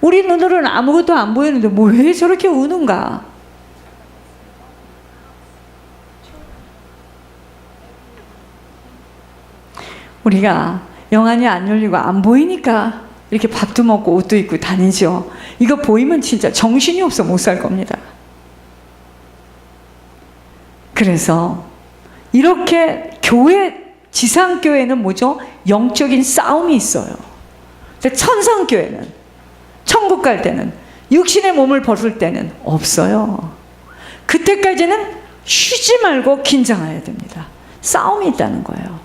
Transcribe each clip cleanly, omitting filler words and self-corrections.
우리 눈으로는 아무것도 안 보이는데 뭐 왜 저렇게 우는가? 우리가 영안이 안 열리고 안 보이니까 이렇게 밥도 먹고 옷도 입고 다니죠. 이거 보이면 진짜 정신이 없어 못 살 겁니다. 그래서 이렇게 지상교회는 뭐죠? 영적인 싸움이 있어요. 근데 천상교회는, 천국 갈 때는, 육신의 몸을 벗을 때는 없어요. 그때까지는 쉬지 말고 긴장해야 됩니다. 싸움이 있다는 거예요.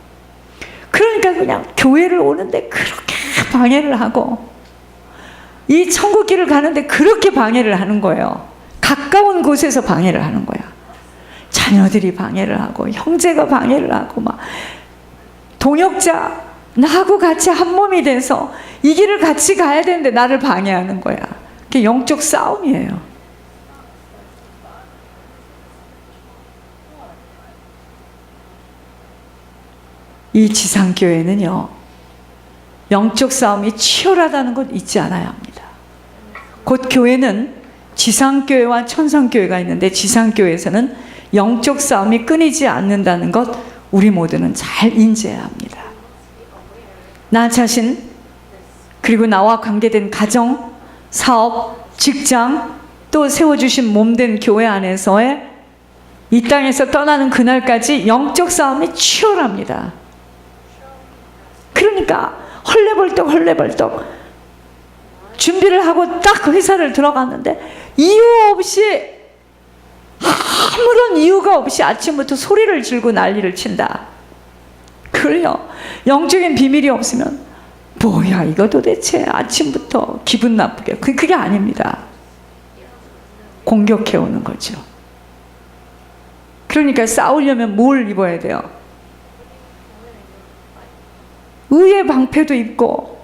그러니까 그냥 교회를 오는데 그렇게 방해를 하고, 이 천국길을 가는데 그렇게 방해를 하는 거예요. 가까운 곳에서 방해를 하는 거야. 자녀들이 방해를 하고, 형제가 방해를 하고, 막 동역자 나하고 같이 한 몸이 돼서 이 길을 같이 가야 되는데 나를 방해하는 거야. 그게 영적 싸움이에요. 이 지상교회는요, 영적 싸움이 치열하다는 것 잊지 않아야 합니다. 곧 교회는 지상교회와 천상교회가 있는데, 지상교회에서는 영적 싸움이 끊이지 않는다는 것 우리 모두는 잘 인지해야 합니다. 나 자신, 그리고 나와 관계된 가정, 사업, 직장, 또 세워주신 몸된 교회 안에서의 이 땅에서 떠나는 그날까지 영적 싸움이 치열합니다. 그러니까 헐레벌떡 준비를 하고 딱 회사를 들어갔는데 이유 없이, 아무런 이유가 없이 아침부터 소리를 지르고 난리를 친다. 그래요. 영적인 비밀이 없으면 뭐야 이거 도대체 아침부터 기분 나쁘게, 그게 아닙니다. 공격해 오는 거죠. 그러니까 싸우려면 뭘 입어야 돼요? 의의 방패도 입고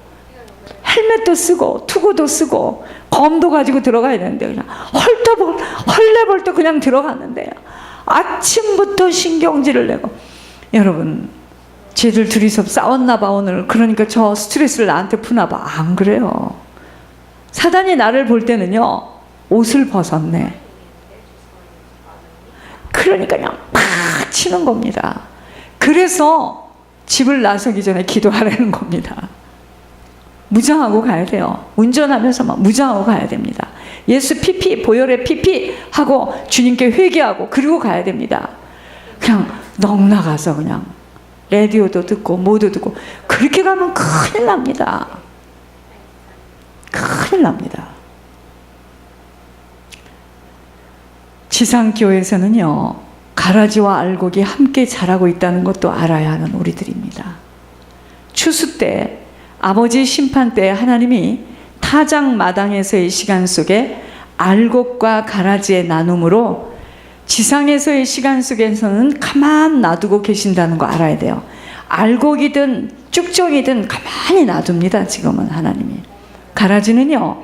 헬멧도 쓰고 투구도 쓰고 검도 가지고 들어가야 되는데 그냥 헐레벌떡 그냥 들어갔는데요. 아침부터 신경질을 내고. 여러분, 쟤들 둘이서 싸웠나 봐 오늘. 그러니까 저 스트레스를 나한테 푸나 봐. 안 그래요. 사단이 나를 볼 때는요, 옷을 벗었네. 그러니까 그냥 팍 치는 겁니다. 그래서 집을 나서기 전에 기도하라는 겁니다. 무장하고 가야 돼요. 운전하면서 막 무장하고 가야 됩니다. 예수 피피, 보혈의 피피 하고 주님께 회개하고 그리고 가야 됩니다. 그냥 넋 나가서 그냥 라디오도 듣고 뭐도 듣고 그렇게 가면 큰일 납니다. 큰일 납니다. 지상교회에서는요, 가라지와 알곡이 함께 자라고 있다는 것도 알아야 하는 우리들입니다. 추수 때, 아버지 심판 때 하나님이 타작 마당에서의 시간 속에 알곡과 가라지의 나눔으로 지상에서의 시간 속에서는 가만 놔두고 계신다는 거 알아야 돼요. 알곡이든 쭉정이든 가만히 놔둡니다. 지금은 하나님이. 가라지는요,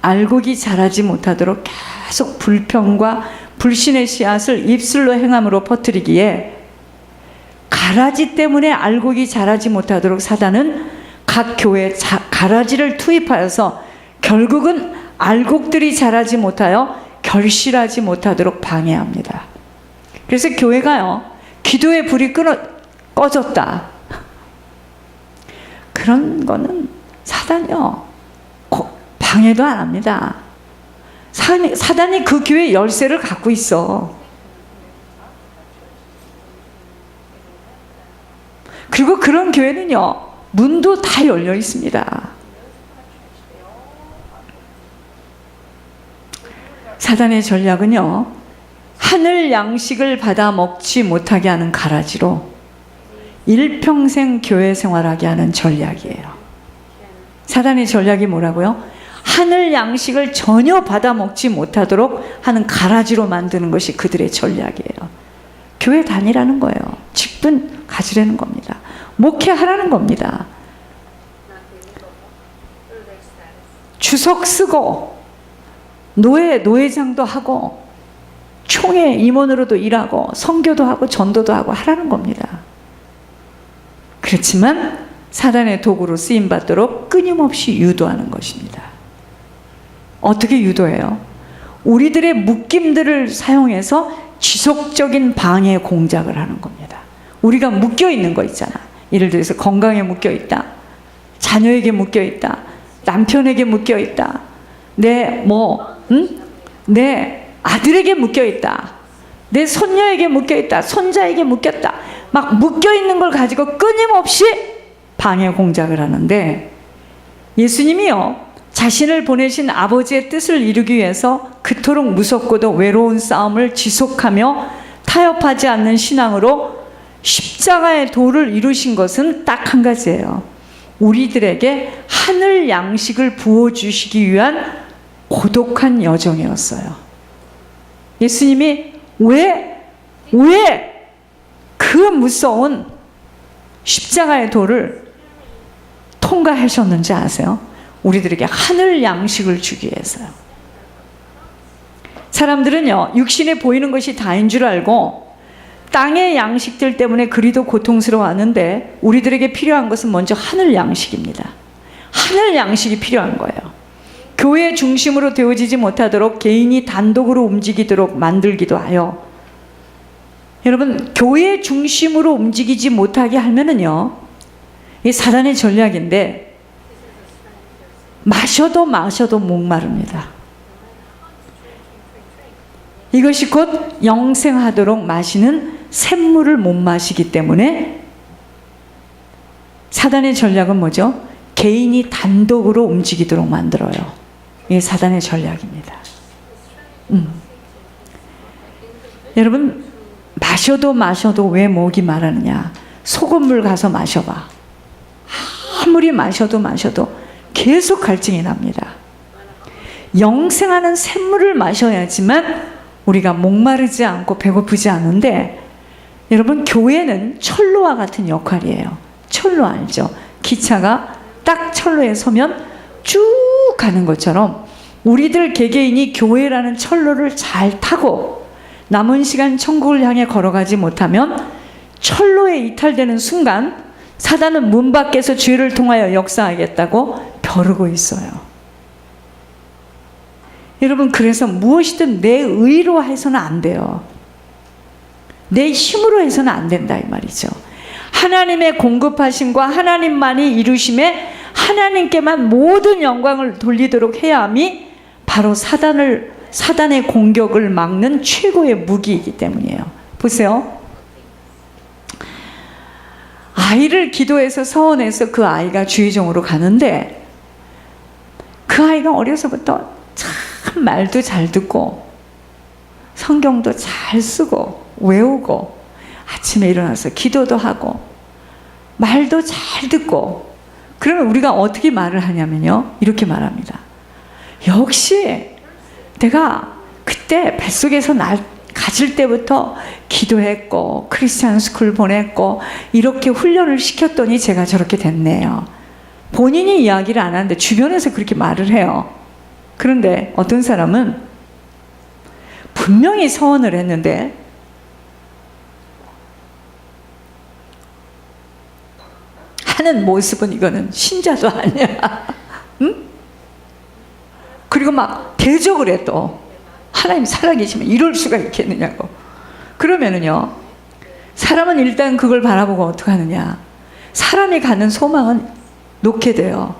알곡이 자라지 못하도록 계속 불평과 불신의 씨앗을 입술로 행함으로 퍼뜨리기에, 가라지 때문에 알곡이 자라지 못하도록 사단은 각 교회에 가라지를 투입하여서 결국은 알곡들이 자라지 못하여 결실하지 못하도록 방해합니다. 그래서 교회가요, 기도의 불이 꺼졌다, 그런 거는 사단이요 방해도 안 합니다. 사단이 그 교회 열쇠를 갖고 있어. 그리고 그런 교회는요, 문도 다 열려 있습니다. 사단의 전략은요, 하늘 양식을 받아 먹지 못하게 하는 가라지로 일평생 교회 생활하게 하는 전략이에요. 사단의 전략이 뭐라고요? 하늘 양식을 전혀 받아 먹지 못하도록 하는 가라지로 만드는 것이 그들의 전략이에요. 교회 다니라는 거예요. 직분 가지라는 겁니다. 목회하라는 겁니다. 주석 쓰고 노회장도 하고 총회 임원으로도 일하고 선교도 하고 전도도 하고 하라는 겁니다. 그렇지만 사단의 도구로 쓰임받도록 끊임없이 유도하는 것입니다. 어떻게 유도해요? 우리들의 묶임들을 사용해서 지속적인 방해 공작을 하는 겁니다. 우리가 묶여 있는 거 있잖아. 예를 들어서 건강에 묶여 있다. 자녀에게 묶여 있다. 남편에게 묶여 있다. 내 아들에게 묶여 있다. 내 손녀에게 묶여 있다. 손자에게 묶였다. 막 묶여 있는 걸 가지고 끊임없이 방해 공작을 하는데, 예수님이요, 자신을 보내신 아버지의 뜻을 이루기 위해서 그토록 무섭고도 외로운 싸움을 지속하며 타협하지 않는 신앙으로 십자가의 도를 이루신 것은 딱 한 가지예요. 우리들에게 하늘 양식을 부어주시기 위한 고독한 여정이었어요. 예수님이 왜 그 무서운 십자가의 도를 통과하셨는지 아세요? 우리들에게 하늘 양식을 주기 위해서요. 사람들은요, 육신에 보이는 것이 다인 줄 알고 땅의 양식들 때문에 그리도 고통스러워하는데, 우리들에게 필요한 것은 먼저 하늘 양식입니다. 하늘 양식이 필요한 거예요. 교회 중심으로 되어지지 못하도록 개인이 단독으로 움직이도록 만들기도 하여, 여러분, 교회 중심으로 움직이지 못하게 하면은요, 이 사단의 전략인데, 마셔도 목마릅니다. 이것이 곧 영생하도록 마시는 샘물을 못 마시기 때문에, 사단의 전략은 뭐죠? 개인이 단독으로 움직이도록 만들어요. 이게 사단의 전략입니다. 여러분, 마셔도 왜 목이 마르느냐? 소금물 가서 마셔봐. 아무리 마셔도 계속 갈증이 납니다. 영생하는 샘물을 마셔야지만 우리가 목마르지 않고 배고프지 않은데, 여러분, 교회는 철로와 같은 역할이에요. 철로 알죠? 기차가 딱 철로에 서면 쭉 가는 것처럼 우리들 개개인이 교회라는 철로를 잘 타고 남은 시간 천국을 향해 걸어가지 못하면 철로에 이탈되는 순간 사단은 문 밖에서 죄를 통하여 역사하겠다고 벼르고 있어요. 여러분, 그래서 무엇이든 내 의로 해서는 안 돼요. 내 힘으로 해서는 안 된다 이 말이죠. 하나님의 공급하심과 하나님만이 이루심에 하나님께만 모든 영광을 돌리도록 해야 함이 바로 사단의 공격을 막는 최고의 무기이기 때문이에요. 보세요. 아이를 기도해서 서원해서 그 아이가 주의종으로 가는데, 그 아이가 어려서부터 참 말도 잘 듣고 성경도 잘 쓰고 외우고 아침에 일어나서 기도도 하고 말도 잘 듣고, 그러면 우리가 어떻게 말을 하냐면요, 이렇게 말합니다. 역시 내가 그때 뱃속에서 날 가질 때부터 기도했고 크리스찬 스쿨 보냈고 이렇게 훈련을 시켰더니 제가 저렇게 됐네요. 본인이 이야기를 안 하는데 주변에서 그렇게 말을 해요. 그런데 어떤 사람은 분명히 서원을 했는데 하는 모습은 이거는 신자도 아니야. 응? 그리고 막 대적을 해. 또 하나님 살아계시면 이럴 수가 있겠느냐고. 그러면은요, 사람은 일단 그걸 바라보고 어떻게 하느냐, 사람이 갖는 소망은 놓게 돼요.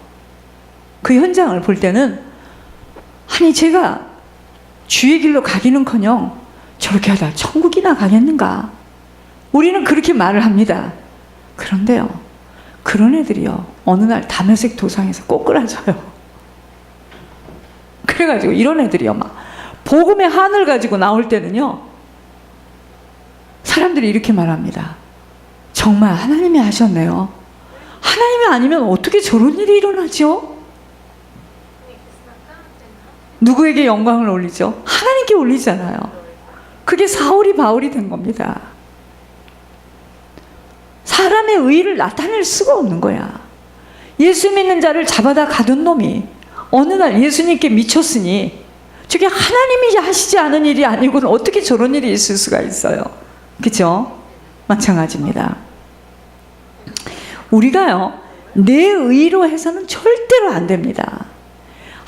그 현장을 볼 때는, 아니 제가 주의 길로 가기는커녕 저렇게 하다 천국이나 가겠는가, 우리는 그렇게 말을 합니다. 그런데요, 그런 애들이요, 어느 날 다메섹 도상에서 꼬꾸라져요. 그래가지고 이런 애들이요, 막 복음의 한을 가지고 나올 때는요, 사람들이 이렇게 말합니다. 정말 하나님이 하셨네요. 하나님이 아니면 어떻게 저런 일이 일어나죠? 누구에게 영광을 올리죠? 하나님께 올리잖아요. 그게 사울이 바울이 된 겁니다. 사람의 의의를 나타낼 수가 없는 거야. 예수 믿는 자를 잡아다 가둔 놈이 어느 날 예수님께 미쳤으니, 저게 하나님이 하시지 않은 일이 아니고는 어떻게 저런 일이 있을 수가 있어요. 그렇죠? 마찬가지입니다. 우리가요, 내 의로 해서는 절대로 안 됩니다.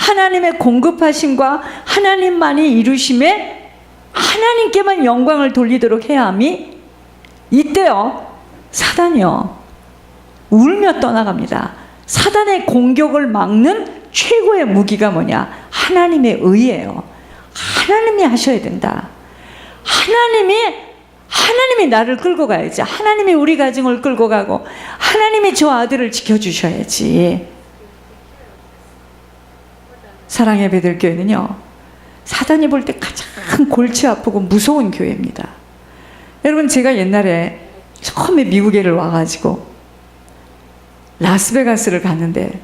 하나님의 공급하심과 하나님만이 이루심에 하나님께만 영광을 돌리도록 해야 함이 이때요 사단이요 울며 떠나갑니다. 사단의 공격을 막는 최고의 무기가 뭐냐? 하나님의 의예요. 하나님이 하셔야 된다. 하나님이 나를 끌고 가야지. 하나님이 우리 가정을 끌고 가고 하나님이 저 아들을 지켜주셔야지. 사랑의 베들교회는요 사단이 볼 때 가장 골치 아프고 무서운 교회입니다. 여러분 제가 옛날에 처음에 미국에를 와가지고 라스베가스를 갔는데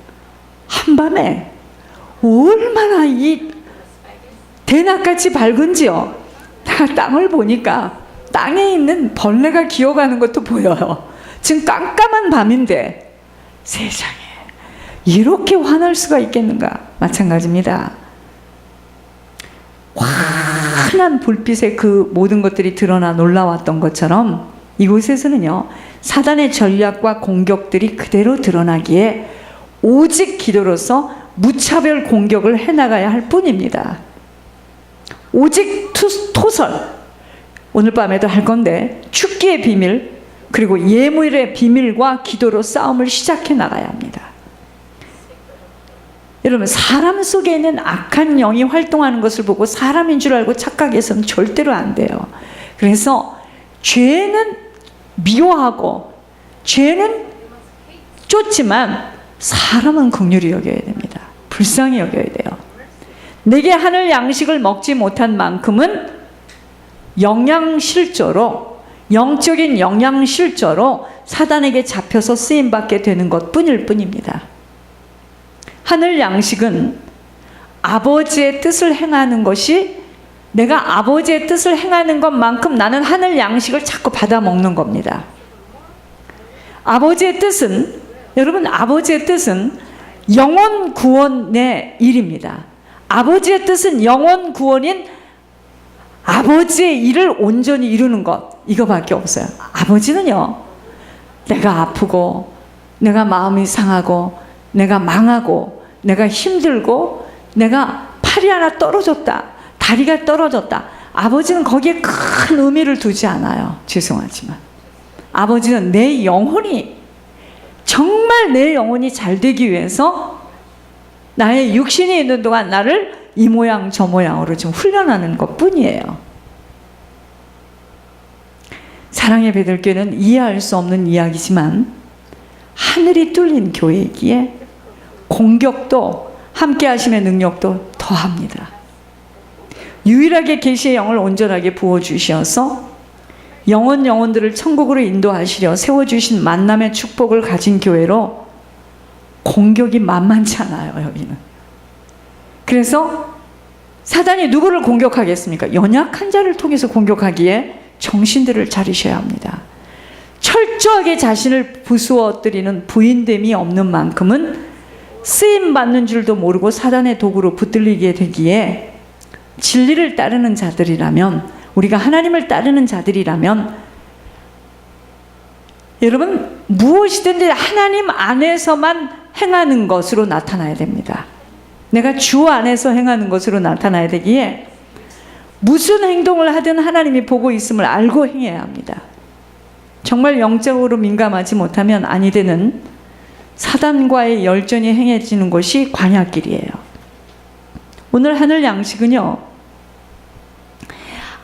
한밤에 얼마나 이 대낮같이 밝은지요. 땅을 보니까 땅에 있는 벌레가 기어가는 것도 보여요. 지금 깜깜한 밤인데 세상에 이렇게 환할 수가 있겠는가? 마찬가지입니다. 환한 불빛에 그 모든 것들이 드러나 놀라웠던 것처럼 이곳에서는요 사단의 전략과 공격들이 그대로 드러나기에 오직 기도로서 무차별 공격을 해나가야 할 뿐입니다. 오직 토설, 오늘 밤에도 할 건데 축기의 비밀 그리고 예물의 비밀과 기도로 싸움을 시작해 나가야 합니다. 여러분 사람 속에 있는 악한 영이 활동하는 것을 보고 사람인 줄 알고 착각해서는 절대로 안 돼요. 그래서 죄는 미워하고 죄는 쫓지만 사람은 긍휼히 여겨야 됩니다. 불쌍히 여겨야 돼요. 내게 하늘 양식을 먹지 못한 만큼은 영양실조로 영적인 영양실조로 사단에게 잡혀서 쓰임받게 되는 것뿐일 뿐입니다. 하늘 양식은 아버지의 뜻을 행하는 것이 내가 아버지의 뜻을 행하는 것만큼 나는 하늘 양식을 자꾸 받아 먹는 겁니다. 아버지의 뜻은 여러분 아버지의 뜻은 영혼 구원의 일입니다. 아버지의 뜻은 영혼 구원인 아버지의 일을 온전히 이루는 것 이거밖에 없어요. 아버지는요 내가 아프고 내가 마음이 상하고 내가 망하고 내가 힘들고 내가 팔이 하나 떨어졌다 다리가 떨어졌다 아버지는 거기에 큰 의미를 두지 않아요. 죄송하지만 아버지는 내 영혼이 정말 내 영혼이 잘 되기 위해서 나의 육신이 있는 동안 나를 이 모양 저 모양으로 좀 훈련하는 것 뿐이에요. 사랑의 베들교회는 이해할 수 없는 이야기지만 하늘이 뚫린 교회이기에 공격도 함께 하심의 능력도 더합니다. 유일하게 계시의 영을 온전하게 부어주셔서 영혼들을 천국으로 인도하시려 세워주신 만남의 축복을 가진 교회로 공격이 만만치 않아요. 여기는. 그래서 사단이 누구를 공격하겠습니까? 연약한 자를 통해서 공격하기에 정신들을 차리셔야 합니다. 철저하게 자신을 부수어뜨리는 부인됨이 없는 만큼은 쓰임받는 줄도 모르고 사단의 도구로 붙들리게 되기에 진리를 따르는 자들이라면 우리가 하나님을 따르는 자들이라면 여러분 무엇이든지 하나님 안에서만 행하는 것으로 나타나야 됩니다. 내가 주 안에서 행하는 것으로 나타나야 되기에 무슨 행동을 하든 하나님이 보고 있음을 알고 행해야 합니다. 정말 영적으로 민감하지 못하면 아니 되는 사단과의 열전이 행해지는 것이 광야길이에요. 오늘 하늘 양식은요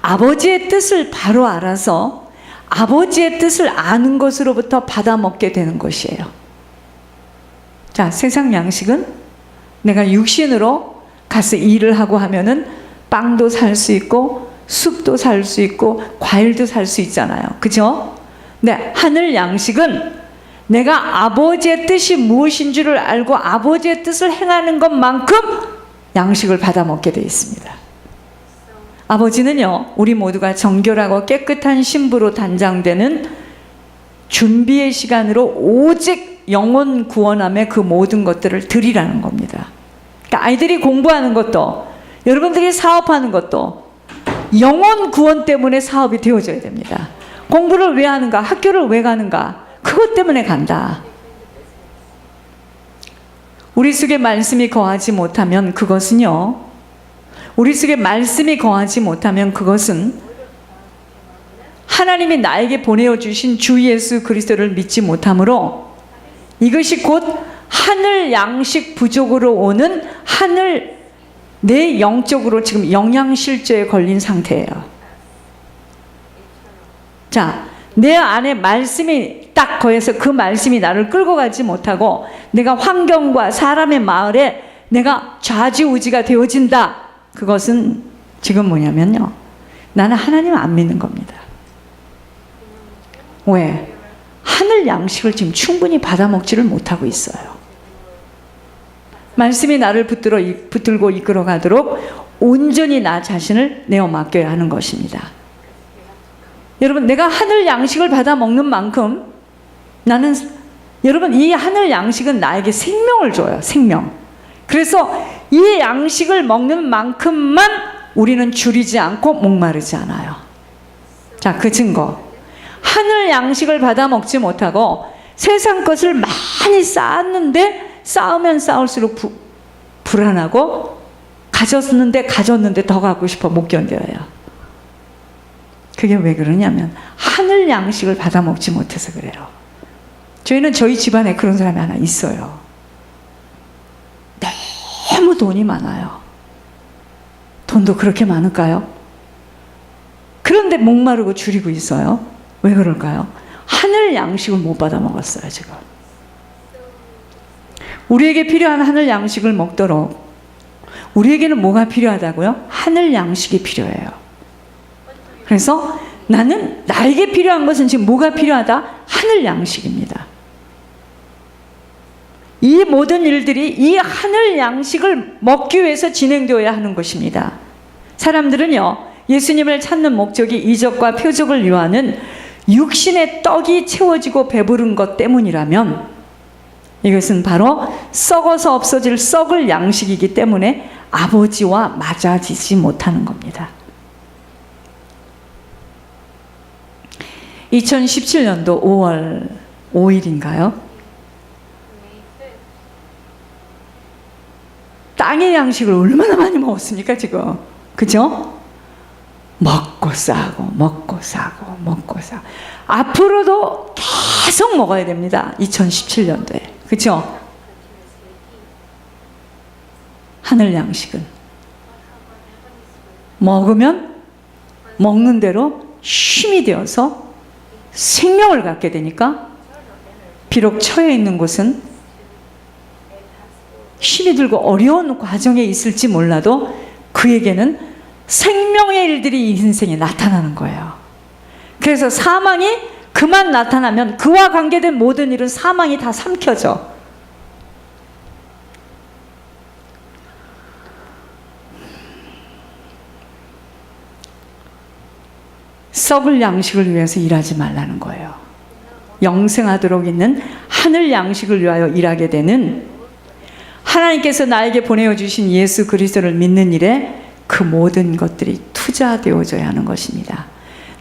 아버지의 뜻을 바로 알아서 아버지의 뜻을 아는 것으로부터 받아먹게 되는 것이에요. 자, 세상 양식은 내가 육신으로 가서 일을 하고 하면은 빵도 살 수 있고 숲도 살 수 있고 과일도 살 수 있잖아요. 그죠? 네, 하늘 양식은 내가 아버지의 뜻이 무엇인 줄을 알고 아버지의 뜻을 행하는 것만큼 양식을 받아먹게 되어 있습니다. 아버지는요 우리 모두가 정결하고 깨끗한 신부로 단장되는 준비의 시간으로 오직 영혼 구원함의 그 모든 것들을 드리라는 겁니다. 그러니까 아이들이 공부하는 것도 여러분들이 사업하는 것도 영혼 구원 때문에 사업이 되어져야 됩니다. 공부를 왜 하는가? 학교를 왜 가는가? 그것 때문에 간다. 우리 속에 말씀이 거하지 못하면 그것은요, 우리 속에 말씀이 거하지 못하면 그것은 하나님이 나에게 보내어 주신 주 예수 그리스도를 믿지 못함으로 이것이 곧 하늘 양식 부족으로 오는 하늘 내 영적으로 지금 영양실조에 걸린 상태예요. 자, 내 안에 말씀이 딱 거해서 그 말씀이 나를 끌고 가지 못하고 내가 환경과 사람의 마을에 내가 좌지우지가 되어진다. 그것은 지금 뭐냐면요, 나는 하나님 안 믿는 겁니다. 왜? 하늘 양식을 지금 충분히 받아먹지를 못하고 있어요. 말씀이 나를 붙들고 이끌어 가도록 온전히 나 자신을 내어 맡겨야 하는 것입니다. 여러분, 내가 하늘 양식을 받아 먹는 만큼 나는, 여러분, 이 하늘 양식은 나에게 생명을 줘요. 생명. 그래서 이 양식을 먹는 만큼만 우리는 줄이지 않고 목마르지 않아요. 자, 그 증거. 하늘 양식을 받아 먹지 못하고 세상 것을 많이 쌓았는데 쌓으면 쌓을수록 불안하고 가졌는데 더 갖고 싶어 못 견뎌요. 그게 왜 그러냐면 하늘 양식을 받아 먹지 못해서 그래요. 저희는 저희 집안에 그런 사람이 하나 있어요. 너무 돈이 많아요. 돈도 그렇게 많을까요? 그런데 목마르고 줄이고 있어요. 왜 그럴까요? 하늘 양식을 못 받아 먹었어요, 지금. 우리에게 필요한 하늘 양식을 먹도록 우리에게는 뭐가 필요하다고요? 하늘 양식이 필요해요. 그래서 나는, 나에게 필요한 것은 지금 뭐가 필요하다? 하늘 양식입니다. 이 모든 일들이 이 하늘 양식을 먹기 위해서 진행되어야 하는 것입니다. 사람들은요, 예수님을 찾는 목적이 이적과 표적을 요하는 육신의 떡이 채워지고 배부른 것 때문이라면 이것은 바로 썩어서 없어질 썩을 양식이기 때문에 아버지와 맞아지지 못하는 겁니다. 2017년도 5월 5일인가요? 땅의 양식을 얼마나 많이 먹었습니까, 지금? 그죠? 먹고 싸고 먹고 싸고 먹고 싸고 앞으로도 계속 먹어야 됩니다. 2017년도에. 그죠? 하늘 양식은 먹으면 먹는 대로 힘이 되어서 생명을 갖게 되니까 비록 처해 있는 곳은 힘이 들고 어려운 과정에 있을지 몰라도 그에게는 생명의 일들이 이 인생에 나타나는 거예요. 그래서 사망이 그만 나타나면 그와 관계된 모든 일은 사망이 다 삼켜져. 썩을 양식을 위해서 일하지 말라는 거예요. 영생하도록 있는 하늘 양식을 위하여 일하게 되는, 하나님께서 나에게 보내어 주신 예수 그리스도를 믿는 일에 그 모든 것들이 투자되어져야 하는 것입니다.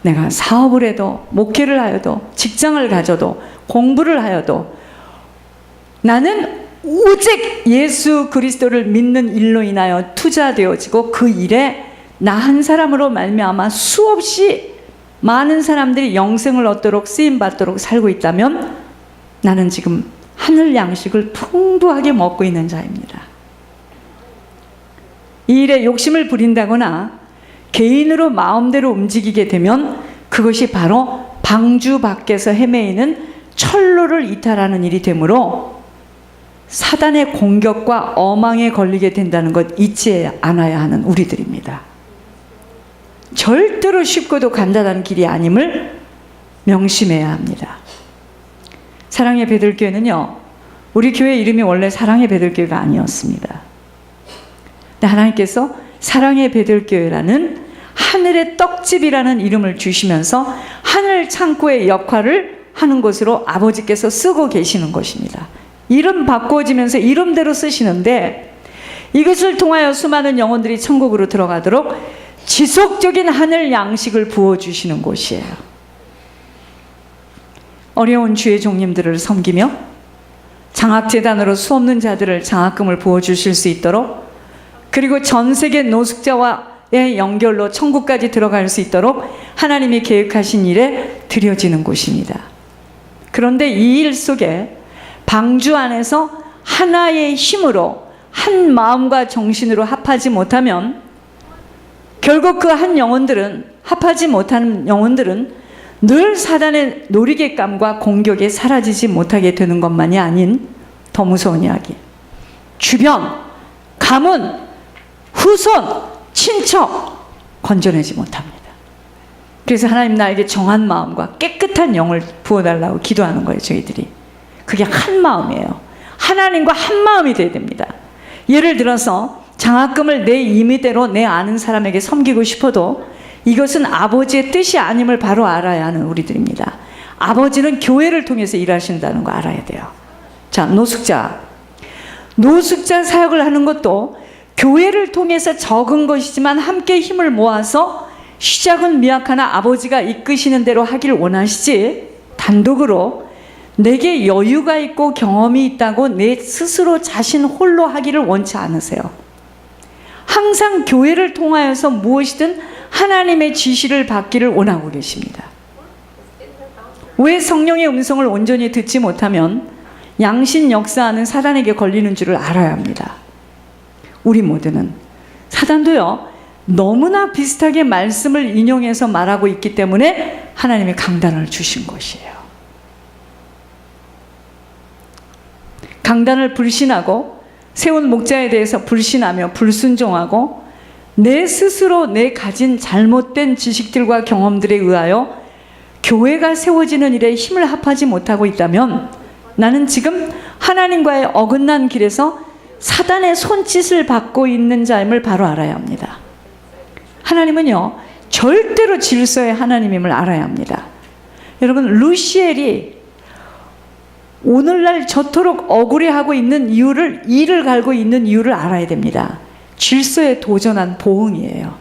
내가 사업을 해도, 목회를 하여도, 직장을 가져도, 공부를 하여도 나는 오직 예수 그리스도를 믿는 일로 인하여 투자되어지고 그 일에 나 한 사람으로 말미암아 수없이 많은 사람들이 영생을 얻도록 쓰임받도록 살고 있다면 나는 지금 하늘 양식을 풍부하게 먹고 있는 자입니다. 이 일에 욕심을 부린다거나 개인으로 마음대로 움직이게 되면 그것이 바로 방주 밖에서 헤매이는 철로를 이탈하는 일이 되므로 사단의 공격과 어망에 걸리게 된다는 것 잊지 않아야 하는 우리들입니다. 절대로 쉽고도 간단한 길이 아님을 명심해야 합니다. 사랑의 베들교회는요, 우리 교회 이름이 원래 사랑의 베들교회가 아니었습니다. 근데 하나님께서 사랑의 베들교회라는 하늘의 떡집이라는 이름을 주시면서 하늘 창고의 역할을 하는 것으로 아버지께서 쓰고 계시는 것입니다. 이름 바꿔지면서 이름대로 쓰시는데 이것을 통하여 수많은 영혼들이 천국으로 들어가도록 지속적인 하늘 양식을 부어주시는 곳이에요. 어려운 주의 종님들을 섬기며 장학재단으로 수없는 자들을 장학금을 부어주실 수 있도록, 그리고 전 세계 노숙자와의 연결로 천국까지 들어갈 수 있도록 하나님이 계획하신 일에 드려지는 곳입니다. 그런데 이 일 속에 방주 안에서 하나의 힘으로 한 마음과 정신으로 합하지 못하면 결국 그 한 영혼들은, 합하지 못하는 영혼들은 늘 사단의 놀이객감과 공격에 사라지지 못하게 되는 것만이 아닌 더 무서운 이야기, 주변, 가문, 후손, 친척 건져내지 못합니다. 그래서 하나님 나에게 정한 마음과 깨끗한 영을 부어달라고 기도하는 거예요. 저희들이 그게 한 마음이에요. 하나님과 한 마음이 돼야 됩니다. 예를 들어서 장학금을 내 임의대로 내 아는 사람에게 섬기고 싶어도 이것은 아버지의 뜻이 아님을 바로 알아야 하는 우리들입니다. 아버지는 교회를 통해서 일하신다는 거 알아야 돼요. 자, 노숙자 사역을 하는 것도 교회를 통해서 적은 것이지만 함께 힘을 모아서 시작은 미약하나 아버지가 이끄시는 대로 하기를 원하시지, 단독으로 내게 여유가 있고 경험이 있다고 내 스스로 자신 홀로 하기를 원치 않으세요. 항상 교회를 통하여서 무엇이든 하나님의 지시를 받기를 원하고 계십니다. 왜 성령의 음성을 온전히 듣지 못하면 양신 역사하는 사단에게 걸리는 줄을 알아야 합니다. 우리 모두는, 사단도요, 너무나 비슷하게 말씀을 인용해서 말하고 있기 때문에 하나님이 강단을 주신 것이에요. 강단을 불신하고 세운 목자에 대해서 불신하며 불순종하고 내 스스로 내 가진 잘못된 지식들과 경험들에 의하여 교회가 세워지는 일에 힘을 합하지 못하고 있다면 나는 지금 하나님과의 어긋난 길에서 사단의 손짓을 받고 있는 자임을 바로 알아야 합니다. 하나님은요, 절대로 질서의 하나님임을 알아야 합니다. 여러분, 루시엘이 오늘날 저토록 억울해하고 있는 이유를, 이를 갈고 있는 이유를 알아야 됩니다. 질서에 도전한 보응이에요.